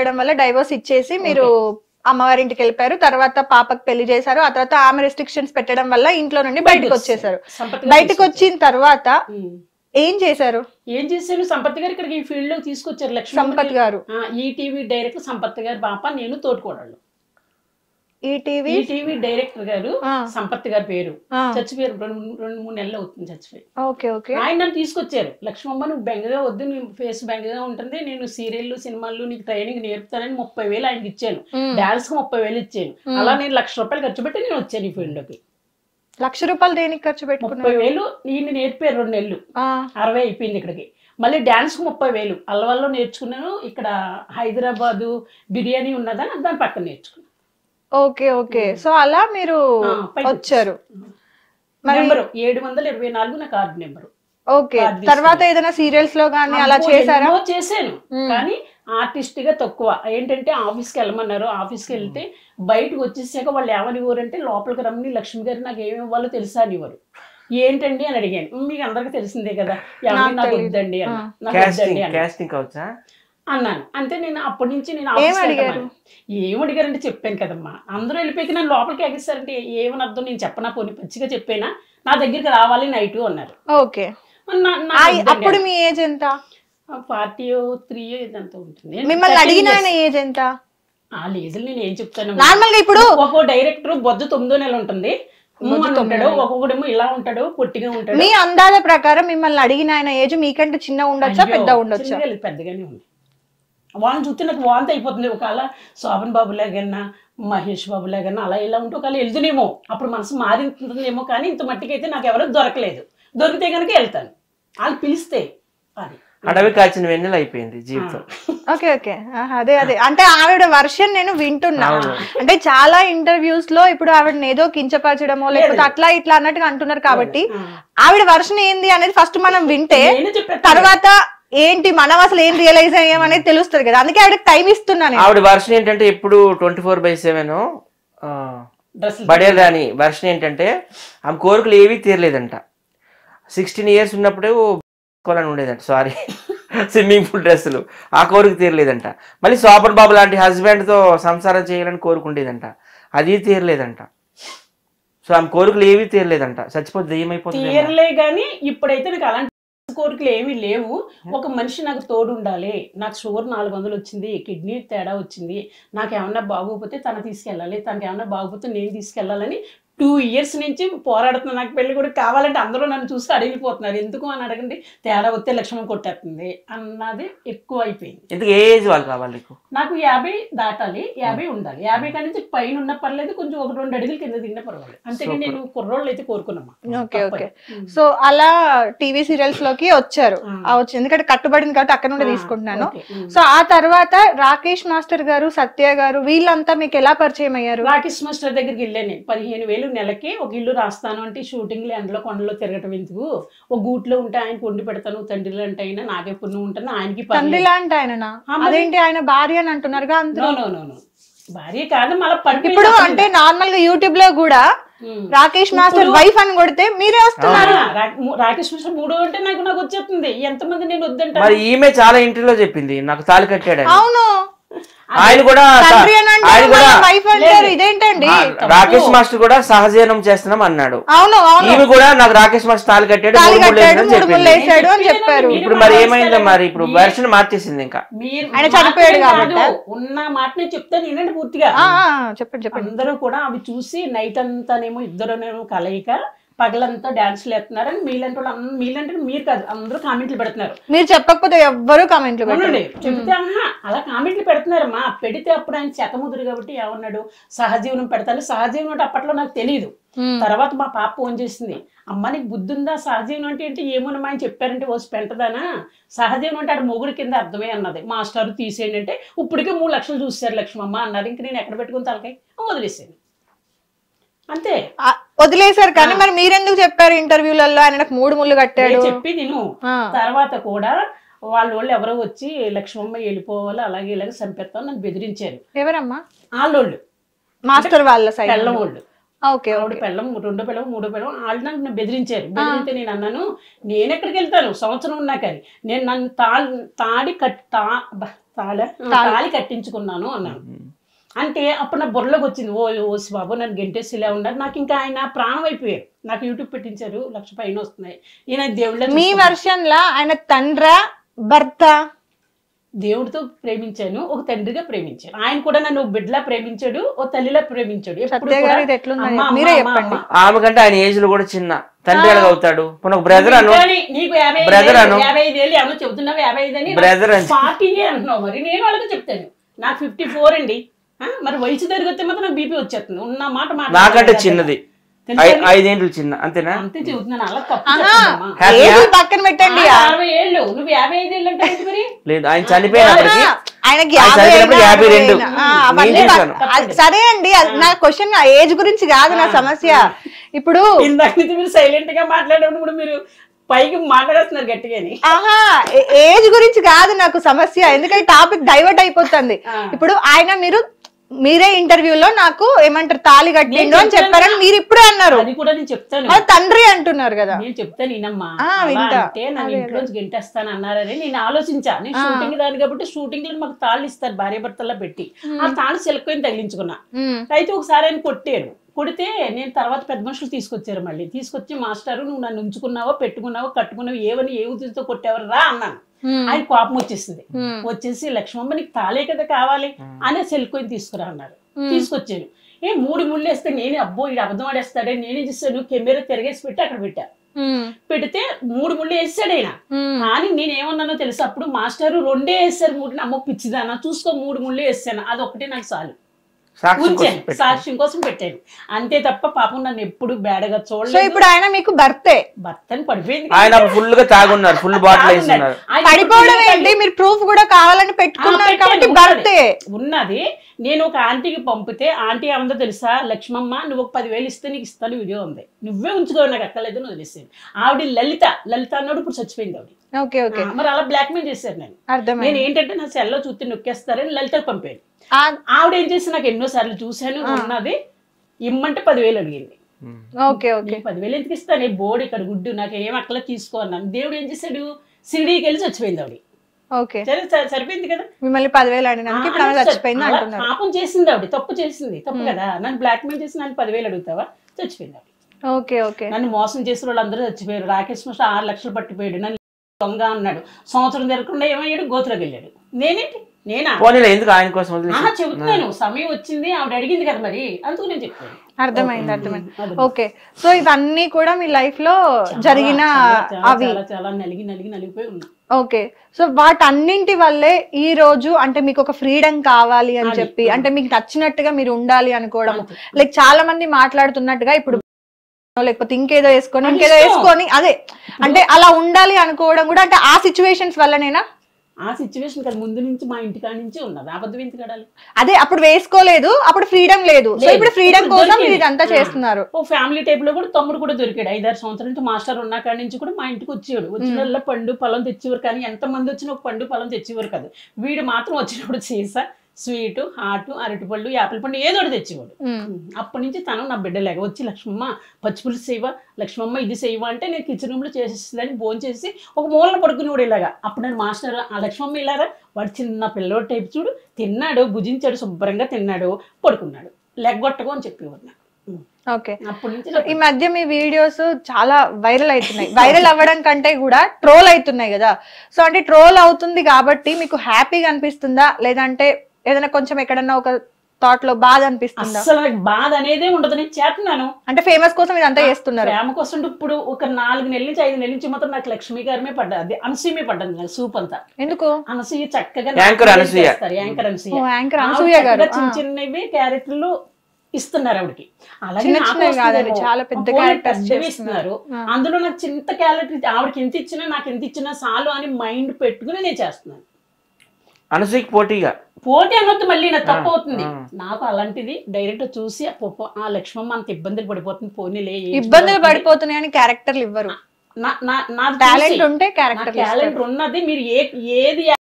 పెట్టడం వల్ల డైవోర్స్ ఇచ్చేసి మీరు అమ్మవారింటికి వెళ్ళిపోయారు. తర్వాత పాపకు పెళ్లి చేశారు. ఆ తర్వాత ఆమె రెస్ట్రిక్షన్స్ పెట్టడం వల్ల ఇంట్లో నుండి బయటకు వచ్చేసారు. బయటకు వచ్చిన తర్వాత ఏం చేశారు? సంపత్ గారు ఇక్కడికి ఈ ఫీల్డ్ లో తీసుకొచ్చారు. లక్ష్మీ సంపత్ గారు ఈటీవీ డైరెక్టర్ సంపత్ గారు పాప, నేను తోడుకోడళ్ళు. ఈటీవీ డైరెక్టర్ గారు సంపత్ గారి పేరు, చచ్చిపోయారు 2-3 నెలలు అవుతుంది చచ్చిపోయి. ఆయన నన్ను తీసుకొచ్చారు. లక్ష్మమ్మ నువ్వు బెంగగా వద్దు, నీ ఫేస్ బెంగగా ఉంటుంది, నేను సీరియల్ సినిమాలు నీకు ట్రైనింగ్ నేర్పుతానని 30,000 ఆయనకి ఇచ్చాను. డాన్స్ కు 30,000 ఇచ్చాను. అలా నేను ₹1,00,000 ఖర్చు పెట్టి నేను వచ్చాను ఈ ఫీల్డ్ లోకి. ₹1,00,000 దేనికి ఖర్చు పెట్టి? 30,000 ఈయన నేర్పారు 2 నెలలు, 60 అయిపోయింది ఇక్కడికి. మళ్ళీ డాన్స్ కు 30,000 అల్లవల్లో నేర్చుకున్నాను. ఇక్కడ హైదరాబాదు బిర్యానీ ఉన్నదని దాని పక్కన నేర్చుకున్నాను. ఓకే. సో అలా మీరు వచ్చారు. 724 నా కార్డు నెంబరు. ఓకే. తర్వాత ఏదైనా సీరియల్స్ లో గానీ అలా చేశారా? చేశాను, కానీ ఆర్టిస్ట్ గా తక్కువ. ఏంటంటే ఆఫీస్కి వెళ్ళమన్నారు. ఆఫీస్కి వెళ్తే బయటకు వచ్చేసాక వాళ్ళు ఏమనివ్వరంటే లోపలికి రమ్మని లక్ష్మి గారు నాకు ఏమి ఇవ్వాలో తెలుసా అనివ్వరు. ఏంటండి అని అడిగాను. మీకు అందరికి తెలిసిందే కదా, నాకు వద్దండి అన్నాను. అంతే. నేను అప్పటి నుంచి ఏమడిగారంటే చెప్పాను కదమ్మా, అందరూ వెళ్ళిపోయి నన్ను లోపలికి ఎగిస్తారంటే ఏమని అర్థం, నేను చెప్పనా పోనీ పచ్చిగా చెప్పేనా, నా దగ్గరికి రావాలి నైట్ అన్నారు. ఓకే. అప్పుడు మీ ఏజ్ ఎంత? 43 ఇదంతా ఉంటుంది. మిమ్మల్ని అడిగిన ఏజ్ ఎంత? ఆ లేజులు నేను ఏం చెప్తాను. నార్మల్గా ఇప్పుడు ఒక్కో డైరెక్టర్ బొద్దు 9వ నెల ఉంటుంది, ఉంటాడు, ఒక్కొక్కడేమో ఇలా ఉంటాడు, పొట్టిగా ఉంటాడు. మీ అందాల ప్రకారం మిమ్మల్ని అడిగిన ఆయన ఏజ్ మీకంటే చిన్న ఉండొచ్చా పెద్ద ఉండొచ్చా? పెద్దగానే ఉంది. వాళ్ళని చూస్తే నాకు వాంతి అయిపోతుంది. ఒకవేళ శోభన్ బాబు లాగన్నా మహేష్ బాబు లాగన్నా అలా ఇలా ఉంటే ఒకవేళ వెళ్తునేమో, అప్పుడు మనసు మారింటుందేమో. కానీ ఇంత మట్టికైతే నాకు ఎవరో దొరకలేదు. దొరికితే కనుక వెళ్తాను, వాళ్ళు పిలిస్తే. అది అడవి కాచిన వెన్నెల అయిపోయింది జీవితం. ఓకే. అదే అంటే ఆవిడ వర్షన్ నేను వింటున్నా. అంటే చాలా ఇంటర్వ్యూస్ లో ఇప్పుడు ఆవిడని ఏదో కించపరచడమో లేకపోతే అట్లా ఇట్లా అన్నట్టుగా అంటున్నారు. కాబట్టి ఆవిడ వర్షన్ ఏంది అనేది ఫస్ట్ మనం వింటే తర్వాత ఏంటి మనం అసలు ఏం రియలైజ్ అయ్యాం అనేది తెలుస్తుంది కదా. అందుకే ఆవిడకి టైం ఇస్తున్నాను. ఆవిడ వర్షన్ ఏంటంటే ఇప్పుడు 24/7 బడేదాని వర్షన్ ఏంటంటే ఆమె కోరికలు ఏవీ తీరలేదంట. 16 years ఉన్నప్పుడు కొలని ఉండేదంట, సారీ స్విమ్మింగ్ పూల్ డ్రెస్సులు, ఆ కోరిక తీరలేదంట. మళ్ళీ శోభన్ బాబు లాంటి హస్బెండ్తో సంసారం చేయాలని కోరుకుండేదంట, అది తీరలేదంట. సో ఆమె కోరికలు ఏవీ తీరలేదంట, చచ్చిపోతే దెయ్యమైపోతుంది. తీరలే కానీ ఇప్పుడైతే నాకు అలాంటి కోరికలు ఏమీ లేవు. ఒక మనిషి నాకు తోడు ఉండాలి. నాకు షుగర్ 400 వచ్చింది, కిడ్నీ తేడా వచ్చింది, నాకు ఏమన్నా బాగోకపోతే తన తీసుకెళ్ళాలి, తనకి ఏమన్నా బాగోకపోతే నేను తీసుకెళ్ళాలని 2 years నుంచి పోరాడుతున్నా. నాకు పెళ్లి కూడా కావాలంటే అందరూ నన్ను చూసి అడిగిపోతున్నారు. ఎందుకు అని అడగండి, తేడా వస్తే లక్ష్మణ్ కొట్టేస్తుంది అన్నది ఎక్కువ అయిపోయింది. ఎందుకు ఏ ఏజ్ వాళ్ళు కావాలి? నాకు 50 దాటాలి, 50 ఉండాలి. 50 కాడి నుంచి పైన ఉన్న పర్లేదు, కొంచెం 1-2 అడుగులు కింద తిన్న పర్వాలేదు. అంతేగాని నేను కుర్రోళ్ళు అయితే కోరుకున్నామా. ఓకే. సో అలా టీవీ సీరియల్స్ లోకి వచ్చారు. ఎందుకంటే కట్టుబడింది కాబట్టి అక్కడ నుండి తీసుకుంటున్నాను. సో ఆ తర్వాత రాకేష్ మాస్టర్ గారు, సత్య గారు వీళ్ళంతా మీకు ఎలా పరిచయం అయ్యారు? రాకేష్ మాస్టర్ దగ్గరికి వెళ్ళాను నేను. 15,000 నెలకి ఒక ఇల్లు రాస్తాను అంటే షూటింగ్లు ఎండలో కొండలో తిరగటం ఎందుకు, ఒక గూట్లో ఉంటే ఆయనకు వండి పెడతాను, తండ్రి లాంటి అయినా నాకే పుణ్యం ఉంటాను, ఆయనకి తండ్రి లాంటి ఆయన. అదేంటి ఆయన భార్య అని అంటున్నారుగా? భార్య కాదు మళ్ళీ. ఇప్పుడు అంటే నార్మల్ గా యూట్యూబ్ లో కూడా రాకేష్ మాస్టర్ వైఫ్ అని కొడితే మీరే వస్తున్నారు. రాకేష్ మాస్టర్ 3 అంటే నాకు వచ్చేస్తుంది. ఎంతమంది నేను వద్దంటే. మరి ఈమె చాలా ఇంటర్వ్యూలో చెప్పింది నాకు తాళి కట్టాడు. అవును, ఆయన కూడా ఇదేంటండి రాకేష్ మాస్టర్ కూడా సహజీవనం చేస్తున్నాం అన్నాడు. ఈమె కూడా నాకు రాకేష్ మాస్టర్ తాళి కట్టాడు, చెప్పారు. ఇప్పుడు మరి ఏమైందో మరి ఇప్పుడు వెర్షన్ మార్చేసింది. ఇంకా ఆయన చనిపోయాడు కాబట్టి ఉన్న మాటనే చెప్తాను వినండి పూర్తిగా. చెప్పండి. అందరూ కూడా అవి చూసి నైట్ అంతానేమో ఇద్దరునేమో కలయిక, పగలంతా డాన్స్లు వేస్తున్నారని మీలంటే మీరు కాదు అందరూ కామెంట్లు పెడుతున్నారు. మీరు చెప్పకపోతే ఎవ్వరూ కామెంట్లు పెట్టండి. చెప్తే అలా కామెంట్లు పెడుతున్నారమ్మా. పెడితే అప్పుడు ఆయన చెతముదురు కాబట్టి ఏమన్నాడు, సహజీవనం పెడతాను. సహజీవనం అంటే అప్పట్లో నాకు తెలియదు. తర్వాత మా పాప ఫోన్ చేసింది, అమ్మ నీకు బుద్ధి ఉందా, సహజీవనం అంటే ఏంటి, ఏమోనమ్మా ఆయన చెప్పారంటే ఓసి పెంటదానా, సహజీవనం అంటే ఆడ మొగుడు కింద అర్థమే అన్నది. మాస్టర్ తీసేయండి అంటే ఇప్పటికే 3 లక్షలు చూసారు లక్ష్మమ్మ అన్నారు. ఇంక నేను ఎక్కడ పెట్టుకుని తలకాయ వదిలేసాను అంతే. వదిలేశారు. కానీ మరి మీరెందుకు చెప్పారు ఇంటర్వ్యూలలో ఆయన నాకు 3 ముళ్ళు కట్టాడు చెప్పి నేను. తర్వాత కూడా వాళ్ళు ఎవరో వచ్చి లక్ష్మమ్మ వెళ్ళిపోవాలి అలాగే ఇలాగే చంపేస్తాం నన్ను బెదిరించారు. ఎవరమ్మా? వాళ్ళోళ్ళు మాస్టర్ వాళ్ళ సైడ్ తెల్లవాళ్ళు. ఆవిడ పెళ్ళం 2 పిల్లలు 3 పిల్లలు వాళ్ళు నన్ను బెదిరించారు. బెదిరితే నేను అన్నాను నేను ఎక్కడికి వెళ్తాను సంవత్సరం ఉన్నా కానీ నేను నన్ను తాళి కట్టించుకున్నాను అన్నాను. అంటే అప్పుడు నా బుర్రలోకి వచ్చింది ఓసి బాబు నన్ను గెంటేసి ఇలా ఉన్నారు. నాకు ఇంకా ఆయన ప్రాణం అయిపోయారు. నాకు యూట్యూబ్ పెట్టించారు 1,00,000 పైన వస్తున్నాయి. ఈయన దేవుళ్ళ మీ వర్షన్ లా ఆయన తండ్రా భర్త? దేవుడితో ప్రేమించాను, ఒక తండ్రిగా ప్రేమించాను. ఆయన కూడా నన్ను బిడ్డలా ప్రేమించాడు, ఓ తల్లిలా ప్రేమించాడు. ఆమె కంటే ఆయన ఏజ్ లో కూడా చిన్న తండ్రి ఎలాగ అవుతాడు? బ్రదర్ అను, నీకు 55 ఏళ్ళు ఏమో చెబుతున్నావు, 55 అని బ్రదర్ 40 అంటున్నావు. మరి నేను వాళ్ళకి చెప్తాను నాకు 54 అండి. మరి వయసు తిరిగితే మాత్రం నాకు బీపీ వచ్చేస్తుంది. ఉన్న మాట నాకంటే చిన్నది 5 ఏళ్ళు చిన్న, అంతేనా? అంతే చెబుతున్నాను. అలా పక్కన పెట్టండి. 60 ఏళ్ళు నువ్వు 55 ఏళ్ళు అంటే మరి లేదు, ఆయన చనిపోయినప్పటికీ ఆయనకి 52. సరే అండి, నా క్వశ్చన్ ఏజ్ గురించి కాదు నా సమస్య. ఇప్పుడు ఇందాక నుంచి మీరు సైలెంట్ గా మాట్లాడేటప్పుడు మీరు పైకి మాట్లాడుతున్నారు గట్టిగాని. ఏజ్ గురించి కాదు నాకు సమస్య, ఎందుకంటే టాపిక్ డైవర్ట్ అయిపోతుంది. ఇప్పుడు ఆయన మీరే ఇంటర్వ్యూలో నాకు ఏమంటారు తాళి కట్టిండు అని చెప్పారని మీరు ఇప్పుడే అన్నారు. అది కూడా నేను చెప్తాను, తండ్రి అంటున్నారు కదా. నేను చెప్తాను ఈనమ్మా అంటే నన్ను ఇంట్లోంచి గెంటేస్తాను అన్నారని నేను ఆలోచించా. నేను షూటింగ్ దాని కాబట్టి షూటింగ్ లో మాకు తాళ్ళు ఇస్తారు భార్య భర్తల్లో పెట్టి. ఆ తాళ్ళు సిల్కొని తగిలించుకున్నా. అయితే ఒకసారి ఆయన కొట్టారు. కొడితే నేను తర్వాత పెద్ద మనుషులు తీసుకొచ్చారు. మళ్ళీ తీసుకొచ్చి మాస్టారు నువ్వు నన్ను ఉంచుకున్నావో పెట్టుకున్నావో కట్టుకున్నావో ఏ ఉద్దేశంతో కొట్టేవారు రా అన్నాను. ఆయన కోపం వచ్చేసింది. వచ్చేసి లక్ష్మమ్మ నీకు తాళే కదా కావాలి అనే సెల్కొని తీసుకురా అన్నారు. తీసుకొచ్చాను. 3 ముళ్ళు వేస్తే నేను అబ్బో ఇది అబద్ధం ఆడేస్తాడే నేనే చేస్తాను. కెమెరా తిరగేసి పెట్టి అక్కడ పెట్టా. పెడితే 3 ముళ్ళు వేసాడు ఆయన. కానీ నేనేమన్నానో తెలుసు అప్పుడు మాస్టర్ 2 వేసారు 3 అమ్మ పిచ్చిదానా చూసుకో 3 ముళ్ళు వేసాను అదొకటే నాకు చాలు సాక్ష్యం కోసం పెట్టాను అంతే తప్ప పాపం నన్ను ఎప్పుడు బేడగా చూడలేదు. ఇప్పుడు ఆయన మీకు భర్తని పడిపోయింది. ఆయన ఫుల్ గా తాగున్నారు, ఫుల్ బాటిల్ వేస్తున్నారు. పడిపోవడం ఏంటి, మీరు ప్రూఫ్ కూడా కావాలని పెట్టుకున్నారు కాబట్టి భర్తే ఉన్నది. నేను ఒక ఆంటీకి పంపితే ఆంటీ ఏమందో తెలుసా, లక్ష్మమ్మ నువ్వు ఒక 10,000 ఇస్తే నీకు ఇస్తాను వీడియో ఉంది, నువ్వే ఉంచుకో నాకు అక్కర్లేదు అని వదిలేసాను. ఆవిడ లలిత అన్నాడు, ఇప్పుడు చచ్చిపోయింది ఆవిడ. మరి అలా బ్లాక్ మెయిల్ చేశారు. నేను ఏంటంటే నా సెల్లో చూస్తే నొక్కేస్తారని లలితకు పంపాను. ఆవిడ ఏం చేసి నాకు ఎన్నోసార్లు చూశాను ఉన్నది ఇమ్మంటే 10,000 అడిగింది. 10,000 ఎందుకు ఇస్తాను బోర్డు ఇక్కడ గుడ్డు నాకు ఏం అట్లా తీసుకో అన్నాను. దేవుడు ఏం చేశాడు, సిడీకి వెళ్ళి చచ్చిపోయింది ఆవిడ. సరిపోయింది కదా, మిమ్మల్ని 10,000 అడిగిన పాపం చేసింది ఆవిడ, తప్పు చేసింది తప్పు కదా. నన్ను బ్లాక్ మెయిల్ చేసి నన్ను 10,000 అడుగుతావా, చచ్చిపోయింది ఆవిడ. నన్ను మోసం చేసిన వాళ్ళు అందరూ చచ్చిపోయారు. రాకేష్ మాస్టర్ 6 లక్షలు పట్టిపోయాడు. నన్ను దొంగ అన్నాడు. సంవత్సరం తిరగకుండా ఏమయ్యాడు, గోతులోకి వెళ్ళాడు. నేనేంటి చెబుతున్నాను, సమయం వచ్చింది ఆవిడ అడిగింది కదా మరి అందుకు నేను చెప్తాను. అర్థమైంది. ఓకే, సో ఇవన్నీ కూడా మీ లైఫ్ లో జరిగిన అవి చాలా నలిగిపోయి ఉన్నా. ఓకే, సో వాటన్నింటి వల్లే ఈ రోజు అంటే మీకు ఒక ఫ్రీడమ్ కావాలి అని చెప్పి, అంటే మీకు నచ్చినట్టుగా మీరు ఉండాలి అనుకోవడం, లైక్ చాలా మంది మాట్లాడుతున్నట్టుగా ఇప్పుడు లేకపోతే ఇంకేదో వేసుకొని అదే అంటే అలా ఉండాలి అనుకోవడం కూడా అంటే ఆ సిచ్యువేషన్స్ వల్లనేనా? ఆ సిచ్యువేషన్ కదా ముందు నుంచి మా ఇంటికాడ నుంచి ఉన్నది. అబద్ధం ఎందుకు కడాలి? అదే అప్పుడు వేసుకోలేదు, అప్పుడు ఫ్రీడమ్ లేదు, సో ఇప్పుడు ఫ్రీడమ్ కోసం మీరు ఇదంతా చేస్తున్నారు. ఓ ఫ్యామిలీ టైప్ లో కూడా తమ్ముడు కూడా దొరికాడు. 5-6 సంవత్సరాల నుంచి మాస్టర్ ఉన్న కాడి నుంచి కూడా మా ఇంటికి వచ్చేవాడు. వచ్చిన పండు పొలం తెచ్చేవారు, కానీ ఎంత మంది వచ్చినా ఒక పండు పొలం తెచ్చేవారు కాదు. వీడు మాత్రం వచ్చినప్పుడు సీసా స్వీట్ హాట్ అరటిపళ్ళు యాపిల్ పండు ఏదో ఒకటి తెచ్చేవాడు. అప్పటి నుంచి తను నా బిడ్డలేక వచ్చి లక్ష్మమ్మ పచ్చిపులుసు చేయవా, లక్ష్మమ్మ ఇది చేయవా అంటే నేను కిచెన్ రూమ్ లో చేసేస్తుందని భోజనం చేసి ఒక మూలన పడుకునేవాడు ఇలాగా. అప్పుడు నేను మాస్టర్ ఆ లక్ష్మమ్మ ఇలారా వాడు చిన్న పిల్లోడు టైప్ చూడు తిన్నాడు, భుజించాడు, శుభ్రంగా తిన్నాడు, పడుకున్నాడు, లెగ్గొట్టకు అని చెప్పేవాడు. ఓకే, ఈ మధ్య మీ వీడియోస్ చాలా వైరల్ అవుతున్నాయి. వైరల్ అవ్వడం కంటే కూడా ట్రోల్ అవుతున్నాయి కదా. సో అంటే ట్రోల్ అవుతుంది కాబట్టి మీకు హ్యాపీగా అనిపిస్తుందా, లేదంటే ఏదైనా కొంచెం ఎక్కడన్నా ఒక థాట్ లో బాధ అనిపిస్తుందా? అసలు బాధ అనేదే ఉండదు. నేను చేస్తున్నాను అంటే ఫేమస్ కోసం ఇదంతా చేస్తున్నారు. ఫేమ కోసం ఇప్పుడు ఒక 4 నెలల నుంచి 5 నెలల నుంచి మాత్రం నాకు లక్ష్మి గారిమే పడ్డది, అనసూయమే పడ్డది నాకు సూప్ అంతా. ఎందుకు? అనసూయ చక్కగా యాంకర్ అనసూయ గారు చిన్న చిన్నవి క్యారెక్టర్లు ఇస్తున్నారు ఆవిడకి. అలాగే చాలా పెద్ద క్యారెక్టర్స్ ఇస్తున్నారు. అందులో నాకు చింత క్యారెక్టర్ ఆవిడకి ఎంత ఇచ్చినా నాకు ఎంత ఇచ్చినా చాలు అని మైండ్ పెట్టుకుని నేను చేస్తున్నాను. అనసూయకి పోటీ అనొద్దు, మళ్ళీ నాకు తప్పు అవుతుంది. నాకు అలాంటిది డైరెక్ట్ చూసి ఆ లక్ష్మమ్మ అంత ఇబ్బందులు పడిపోతుంది, పోనీలే ఇబ్బందులు పడిపోతున్నాయి అని క్యారెక్టర్లు ఇవ్వరు. నా టాలెంట్ ఉంటే క్యారెక్టర్ ఉన్నది మీరు ఏది